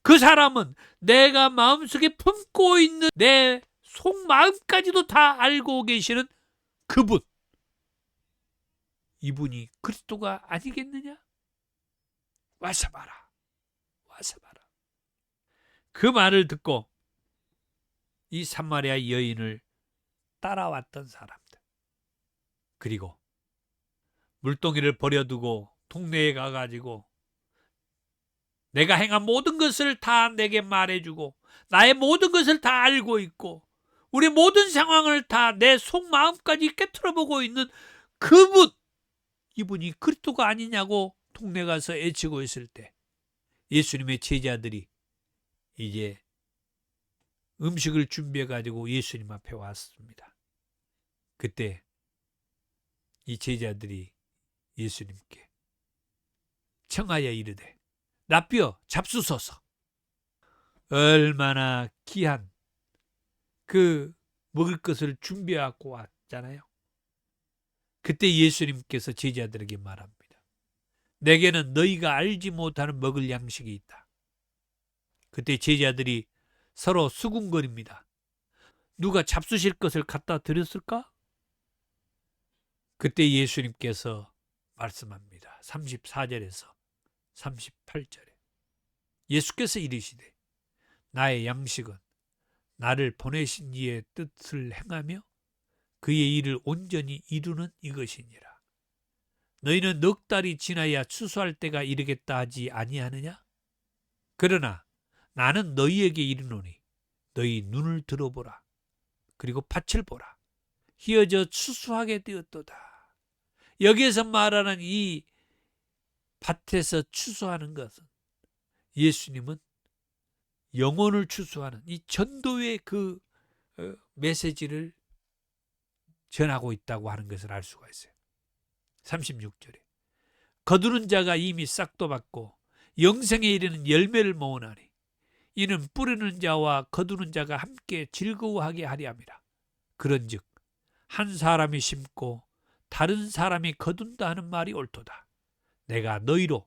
그 사람은 내가 마음속에 품고 있는 내 속마음까지도 다 알고 계시는 그분, 이분이 그리스도가 아니겠느냐? 와서 봐라. 와서 봐라. 그 말을 듣고 이 사마리아 여인을 따라왔던 사람들, 그리고 물동이를 버려두고 동네에 가가지고 내가 행한 모든 것을 다 내게 말해주고 나의 모든 것을 다 알고 있고 우리 모든 상황을 다 내 속마음까지 깨트려보고 있는 그분, 이분이 그리스도가 아니냐고 동네 가서 애치고 있을 때 예수님의 제자들이 이제 음식을 준비해가지고 예수님 앞에 왔습니다. 그때 이 제자들이 예수님께 청하여 이르되, 라삐어 잡수소서. 얼마나 귀한 그 먹을 것을 준비해 갖고 왔잖아요. 그때 예수님께서 제자들에게 말합니다. 내게는 너희가 알지 못하는 먹을 양식이 있다. 그때 제자들이 서로 수군거립니다. 누가 잡수실 것을 갖다 드렸을까? 그때 예수님께서 말씀합니다. 34절에서 38절에 예수께서 이르시되, 나의 양식은 나를 보내신 이의 뜻을 행하며 그의 일을 온전히 이루는 이것이니라. 너희는 넉 달이 지나야 추수할 때가 이르겠다 하지 아니하느냐? 그러나 나는 너희에게 이르노니 너희 눈을 들어보라. 그리고 밭을 보라. 휘어져 추수하게 되었도다. 여기에서 말하는 이 밭에서 추수하는 것은 예수님은 영혼을 추수하는 이 전도의 그 메시지를 전하고 있다고 하는 것을 알 수가 있어요. 36절에 거두는 자가 이미 싹도 받고 영생에 이르는 열매를 모으나니 이는 뿌리는 자와 거두는 자가 함께 즐거워하게 하려 함이라. 그런즉 한 사람이 심고 다른 사람이 거둔다 하는 말이 옳도다. 내가 너희로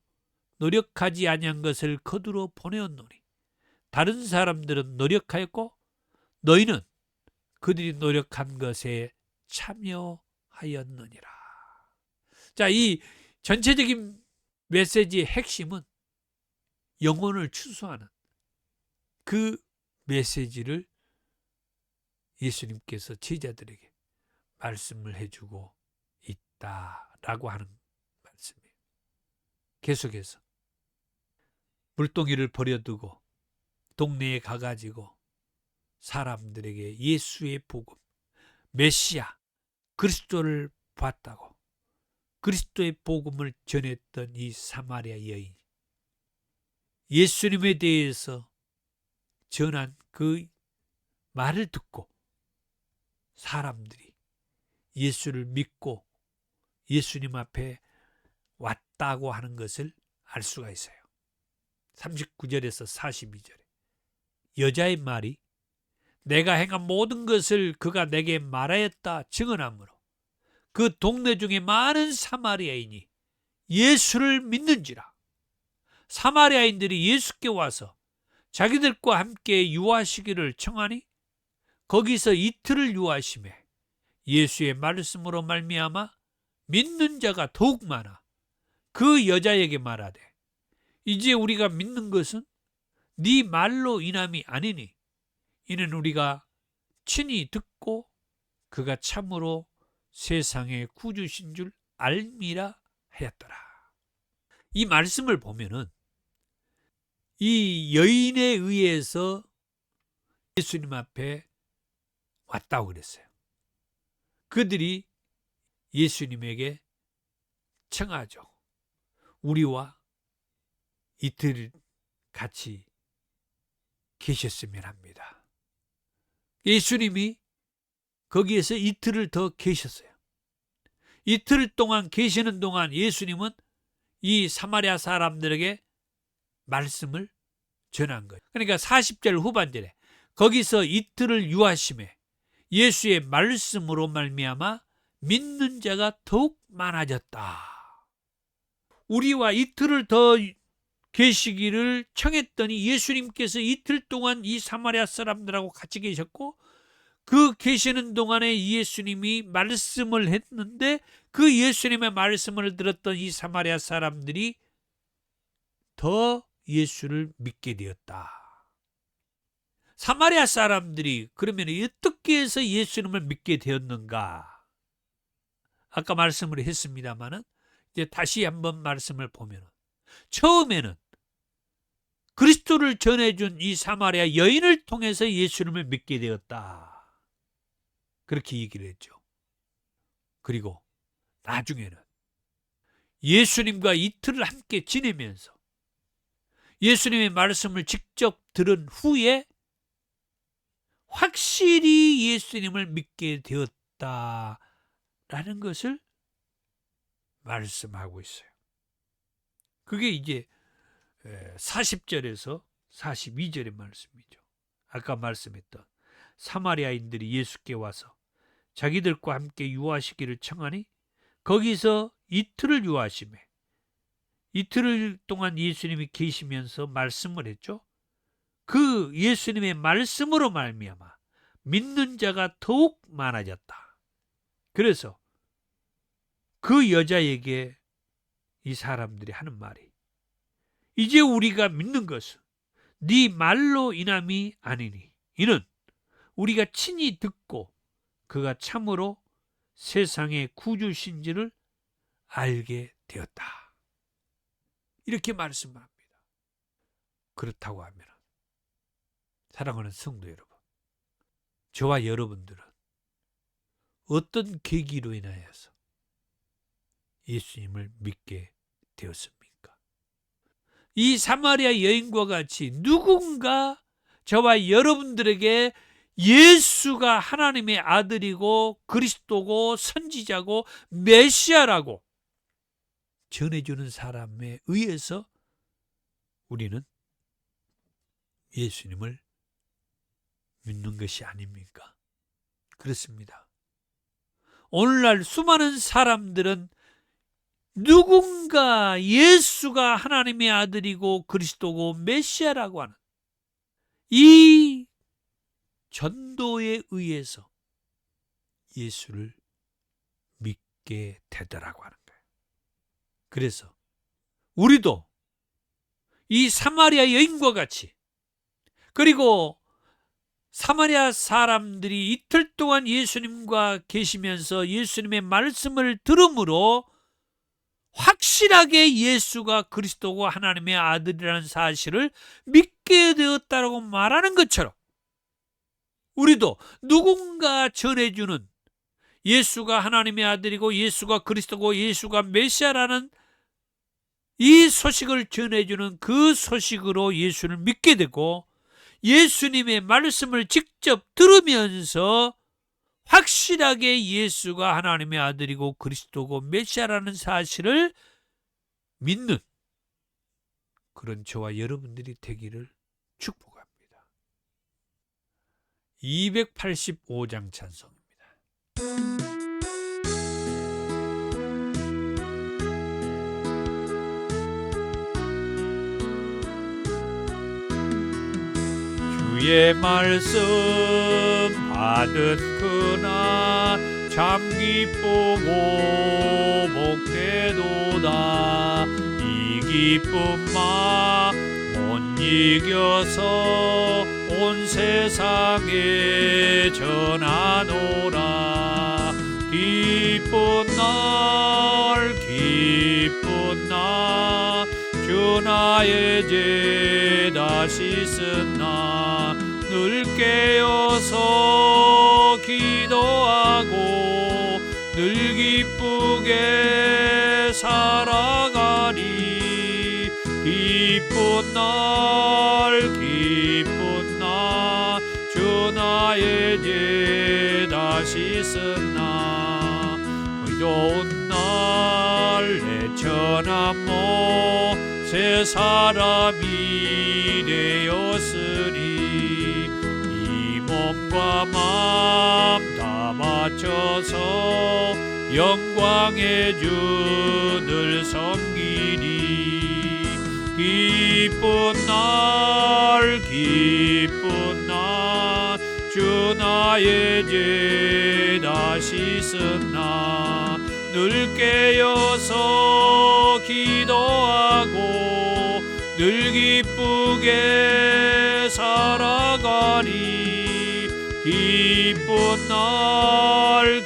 노력하지 아니한 것을 거두러 보내었노니 다른 사람들은 노력하였고 너희는 그들이 노력한 것에 참여하였느니라. 자, 이 전체적인 메시지의 핵심은 영혼을 추수하는 그 메시지를 예수님께서 제자들에게 말씀을 해주고 있다라고 하는 말씀이에요. 계속해서 물동이를 버려두고 동네에 가가지고 사람들에게 예수의 복음, 메시아, 그리스도를 봤다고 그리스도의 복음을 전했던 이 사마리아 여인, 예수님에 대해서 전한 그 말을 듣고 사람들이 예수를 믿고 예수님 앞에 왔다고 하는 것을 알 수가 있어요. 39절에서 42절에 여자의 말이 내가 행한 모든 것을 그가 내게 말하였다 증언하므로 그 동네 중에 많은 사마리아인이 예수를 믿는지라. 사마리아인들이 예수께 와서 자기들과 함께 유하시기를 청하니 거기서 이틀을 유하심에 예수의 말씀으로 말미암아 믿는 자가 더욱 많아 그 여자에게 말하되 이제 우리가 믿는 것은 네 말로 인함이 아니니 이는 우리가 친히 듣고 그가 참으로 세상의 구주신 줄 알미라 하였더라. 이 말씀을 보면은 이 여인에 의해서 예수님 앞에 왔다고 그랬어요. 그들이 예수님에게 청하죠. 우리와 이틀 같이 계셨으면 합니다. 예수님이 거기에서 이틀을 더 계셨어요. 이틀 동안 계시는 동안 예수님은 이 사마리아 사람들에게 말씀을 전한 거예요. 그러니까 40절 후반절에 거기서 이틀을 유하심에 예수의 말씀으로 말미암아 믿는 자가 더욱 많아졌다. 우리와 이틀을 더 계시기를 청했더니 예수님께서 이틀 동안 이 사마리아 사람들하고 같이 계셨고 그 계시는 동안에 예수님이 말씀을 했는데 그 예수님의 말씀을 들었던 이 사마리아 사람들이 더 예수를 믿게 되었다. 사마리아 사람들이 그러면 어떻게 해서 예수님을 믿게 되었는가? 아까 말씀을 했습니다마는 이제 다시 한번 말씀을 보면 처음에는 그리스도를 전해준 이 사마리아 여인을 통해서 예수님을 믿게 되었다. 그렇게 얘기를 했죠. 그리고 나중에는 예수님과 이틀을 함께 지내면서 예수님의 말씀을 직접 들은 후에 확실히 예수님을 믿게 되었다라는 것을 말씀하고 있어요. 그게 이제 40절에서 42절의 말씀이죠. 아까 말씀했던 사마리아인들이 예수께 와서 자기들과 함께 유하시기를 청하니 거기서 이틀을 유하심에 이틀 동안 예수님이 계시면서 말씀을 했죠. 그 예수님의 말씀으로 말미암아 믿는 자가 더욱 많아졌다. 그래서 그 여자에게 이 사람들이 하는 말이 이제 우리가 믿는 것은 네 말로 인함이 아니니 이는 우리가 친히 듣고 그가 참으로 세상의 구주신지를 알게 되었다. 이렇게 말씀합니다. 그렇다고 하면 사랑하는 성도 여러분, 저와 여러분들은 어떤 계기로 인하여서 예수님을 믿게 되었습니까? 이 사마리아 여인과 같이 누군가 저와 여러분들에게 예수가 하나님의 아들이고 그리스도고 선지자고 메시아라고 전해주는 사람에 의해서 우리는 예수님을 믿는 것이 아닙니까? 그렇습니다. 오늘날 수많은 사람들은 누군가 예수가 하나님의 아들이고 그리스도고 메시아라고 하는 이 전도에 의해서 예수를 믿게 되더라고 하는 거예요. 그래서 우리도 이 사마리아 여인과 같이, 그리고 사마리아 사람들이 이틀 동안 예수님과 계시면서 예수님의 말씀을 들음으로 확실하게 예수가 그리스도고 하나님의 아들이라는 사실을 믿게 되었다고 말하는 것처럼 우리도 누군가 전해주는 예수가 하나님의 아들이고 예수가 그리스도고 예수가 메시아라는 이 소식을 전해주는 그 소식으로 예수를 믿게 되고, 예수님의 말씀을 직접 들으면서 확실하게 예수가 하나님의 아들이고 그리스도고 메시아라는 사실을 믿는 그런 저와 여러분들이 되기를 축복합니다. 285장 찬송입니다. 주의 말씀 받은 그날 참 기쁘고 복되도다. 이 기쁨만 못 이겨서 온 세상에 전하노라. 기쁜 날 주 나의 죄 다시 쓴나. 늘 깨어서 기도하고 늘 기쁘게 살아가리. 기쁜 날 주 나의 죄 다시 쓴나. 의로운 날 내 천한 새 사람이 되었으니 이 몸과 마음 다 바쳐서 영광의 주를 섬기리. 기쁜 날 주 나의 죄 다시 쓴나. 늘 깨어서 기도하고 늘 기쁘게 살아가리. 기쁜 날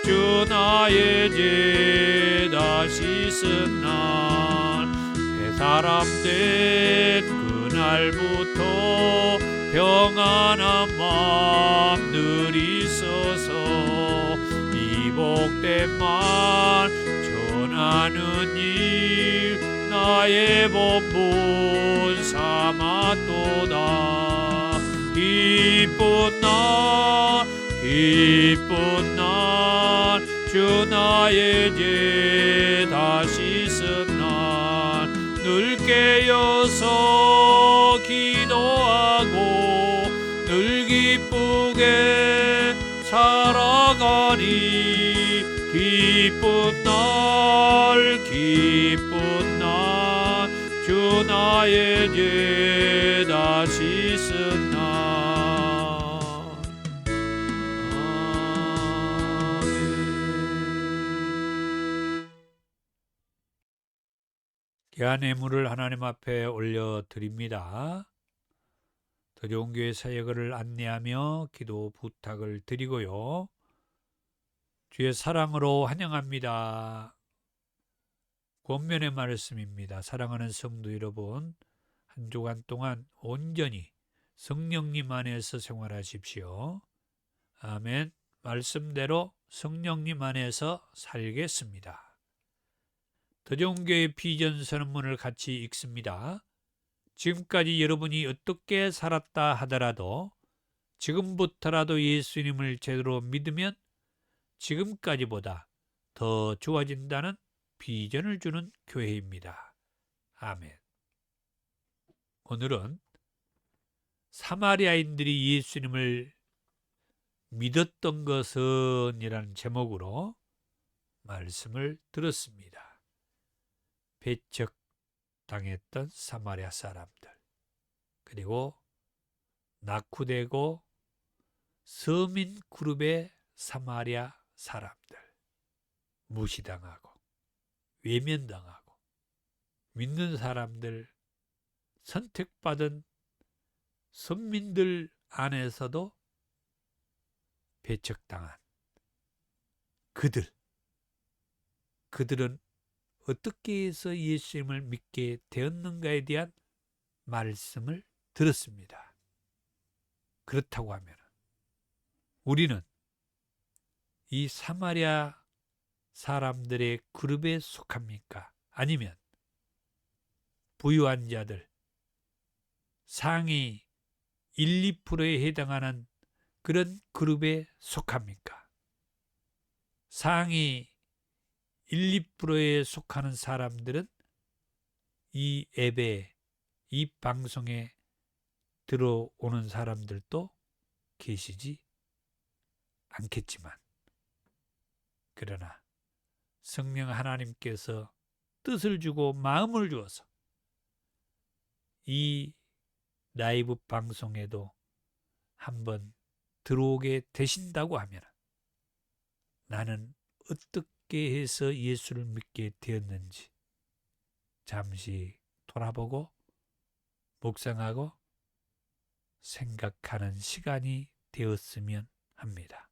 주 나의 죄 다시 쓴날. 새 사람 된 그날부터 평안한 마음 늘 있어서 이 복된 말 전하는 일 나의 본분 삼았도다. 기쁜 날 주 나의 죄 다시 쓴날. 늘 깨어서 기도하고 늘 기쁘게 살아가리. 기쁜 날 주 나의 죄 다시 쓴날. 귀한 예물을 하나님 앞에 올려드립니다. 더 좋은 교회 사역을 안내하며 기도 부탁을 드리고요. 주의 사랑으로 환영합니다. 권면의 말씀입니다. 사랑하는 성도 여러분, 한 주간 동안 온전히 성령님 안에서 생활하십시오. 아멘. 말씀대로 성령님 안에서 살겠습니다. 더 좋은 교회 비전 선언문을 같이 읽습니다. 지금까지 여러분이 어떻게 살았다 하더라도 지금부터라도 예수님을 제대로 믿으면 지금까지보다 더 좋아진다는 비전을 주는 교회입니다. 아멘. 오늘은 사마리아인들이 예수님을 믿었던 것은 이라는 제목으로 말씀을 들었습니다. 배척당했던 사마리아 사람들, 그리고 낙후되고 서민 그룹의 사마리아 사람들, 무시당하고 외면당하고 믿는 사람들, 선택받은 선민들 안에서도 배척당한 그들은 어떻게 해서 예수님을 믿게 되었는가에 대한 말씀을 들었습니다. 그렇다고 하면 우리는 이 사마리아 사람들의 그룹에 속합니까? 아니면 부유한 자들, 상위 1, 2%에 해당하는 그런 그룹에 속합니까? 상위 1, 2%에 속하는 사람들은 이 앱에, 이 방송에 들어오는 사람들도 계시지 않겠지만, 그러나 성령 하나님께서 뜻을 주고 마음을 주어서 이 라이브 방송에도 한번 들어오게 되신다고 하면 나는 어떻게 해서 예수를 믿게 되었는지 잠시 돌아보고 묵상하고 생각하는 시간이 되었으면 합니다.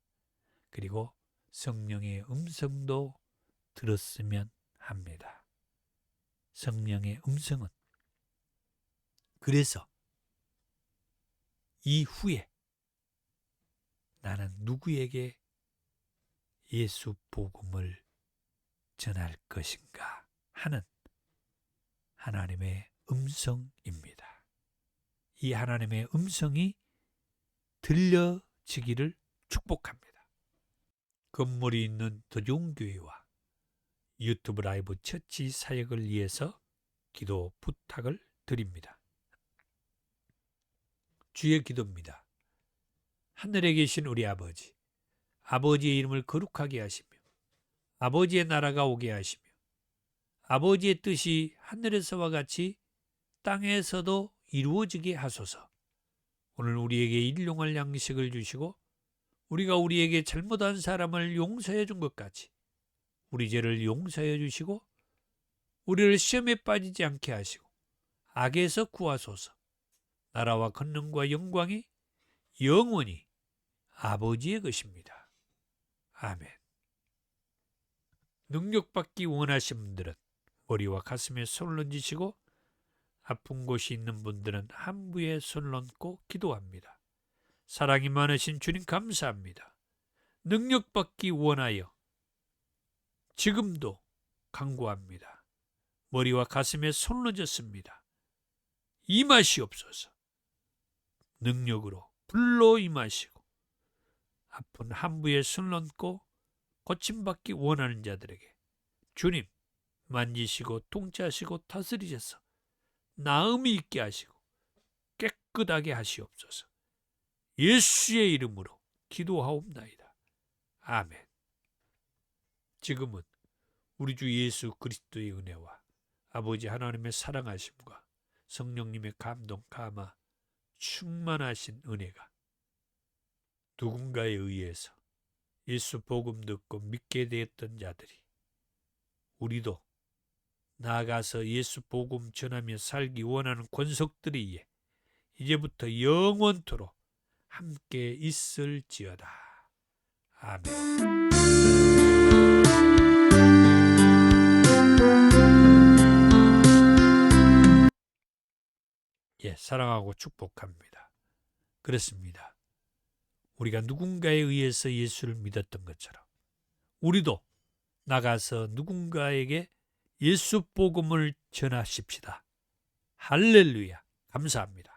그리고 성령의 음성도 들었으면 합니다. 성령의 음성은 그래서 이후에 나는 누구에게 예수 복음을 전할 것인가 하는 하나님의 음성입니다. 이 하나님의 음성이 들려지기를 축복합니다. 건물이 있는 더 좋은 교회와 유튜브 라이브 처치 사역을 위해서 기도 부탁을 드립니다. 주의 기도입니다. 하늘에 계신 우리 아버지, 아버지의 이름을 거룩하게 하시며 아버지의 나라가 오게 하시며 아버지의 뜻이 하늘에서와 같이 땅에서도 이루어지게 하소서. 오늘 우리에게 일용할 양식을 주시고 우리가 우리에게 잘못한 사람을 용서해 준 것 같이 우리 죄를 용서해 주시고 우리를 시험에 빠지지 않게 하시고 악에서 구하소서. 나라와 권능과 영광이 영원히 아버지의 것입니다. 아멘. 능력받기 원하시는 분들은 머리와 가슴에 손을 얹으시고 아픈 곳이 있는 분들은 함부에 손을 얹고 기도합니다. 사랑이 많으신 주님 감사합니다. 능력받기 원하여 지금도 간구합니다. 머리와 가슴에 손을 얹었습니다. 임하시옵소서. 능력으로 불로 임하시고 아픈 함부에 손을 얹고 고침받기 원하는 자들에게 주님 만지시고 통치하시고 다스리셔서 나음이 있게 하시고 깨끗하게 하시옵소서. 예수의 이름으로 기도하옵나이다. 아멘. 지금은 우리 주 예수 그리스도의 은혜와 아버지 하나님의 사랑하심과 성령님의 감동, 감화, 충만하신 은혜가 누군가에 의해서 예수 복음 듣고 믿게 되었던 자들이 우리도 나아가서 예수 복음 전하며 살기 원하는 권속들이에 이제부터 영원토록 함께 있을지어다. 아멘. 사랑하고 축복합니다. 그렇습니다. 우리가 누군가에 의해서 예수를 믿었던 것처럼 우리도 나가서 누군가에게 예수 복음을 전하십시다. 할렐루야. 감사합니다.